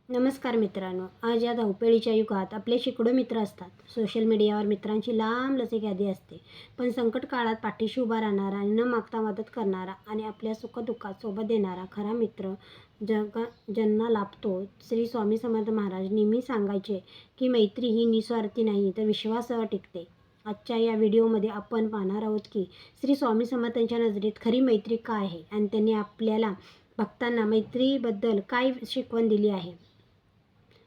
नमस्कार मित्रांनो, आज या धावपळीच्या युगात आपले शेकडो मित्र असतात. सोशल मीडियावर मित्रांची लांबलचक यादी असते. पण संकट काळात पाठीशी उभा राहणारा आणि न मागता मदत करणारा आणि आपल्या सुखदुःखात सोबत देणारा खरा मित्र ज्यांना लाभतो. श्री स्वामी समर्थ महाराज नेहमी सांगायचे की मैत्री ही निस्वार्थी नाही तर विश्वासावर टिकते. आजच्या या व्हिडिओमध्ये आपण पाहणार आहोत की श्री स्वामी समर्थांच्या नजरेत खरी मैत्री काय आहे आणि त्यांनी आपल्याला भक्तांना मैत्रीबद्दल काय शिकवण दिली आहे.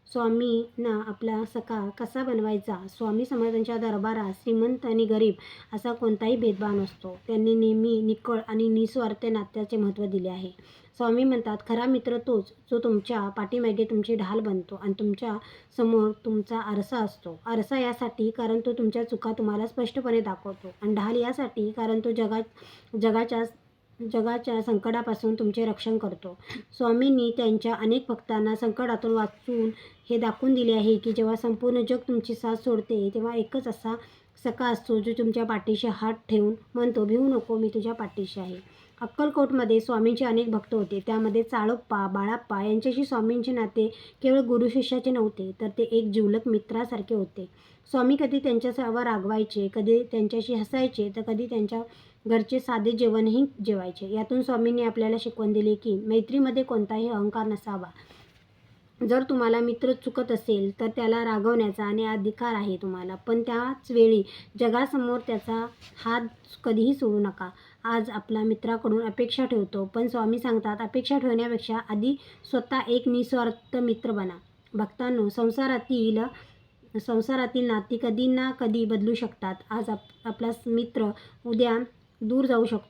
स्वामींना आपला सखा कसा बनवायचा. स्वामी समर्थांच्या दरबारात श्रीमंत आणि गरीब असा कोणताही भेदभाव नसतो. त्यांनी नेहमी निखळ आणि निस्वार्थ नात्याचे महत्त्व दिले आहे. स्वामी म्हणतात, खरा मित्र तोच जो तुमच्या पाठीमागे तुमची ढाल बनतो आणि तुमच्या समोर तुमचा आरसा असतो. आरसा यासाठी कारण तो तुमच्या चुका तुम्हाला स्पष्टपणे दाखवतो आणि ढाल यासाठी कारण तो जगाच्या संकटापासून तुमचे रक्षण करतो. स्वामींनी त्यांच्या अनेक भक्तांना संकटातून वाचून हे दाखवून दिले आहे की जेव्हा संपूर्ण जग तुमची साथ सोडते तेव्हा एकच असा सखा असतो जो तुमच्या पाठीशी हात ठेवून म्हणतो, भिवू नको, मी तुझ्या पाठीशी आहे. अक्कलकोटमध्ये स्वामींचे अनेक भक्त होते. त्यामध्ये चाळप्पा, बाळप्पा यांच्याशी स्वामींचे नाते केवळ गुरु शिष्याचे नव्हते तर ते एक जिवलग मित्रासारखे होते. स्वामी कधी त्यांच्यावर रागवायचे, कधी त्यांच्याशी हसायचे तर कधी त्यांच्या घरचे साधे जेवणही जेवायचे. यातून स्वामींनी आपल्याला शिकवण दिली की मैत्रीमध्ये कोणताही अहंकार नसावा. जर तुम्हाला मित्र चुकत असेल तर त्याला रागवण्याचा आणि अधिकार आहे तुम्हाला, पण त्याच वेळी जगासमोर त्याचा हात कधीही सोडू नका. आज आपला मित्राकडून अपेक्षा ठेवतो, पण स्वामी सांगतात अपेक्षा ठेवण्यापेक्षा आधी स्वतः एक निस्वार्थ मित्र बना. भक्तांनो, संसारातील नाती कधी ना कधी बदलू शकतात. आज आपला मित्र उद्या दूर जाऊ शकतो.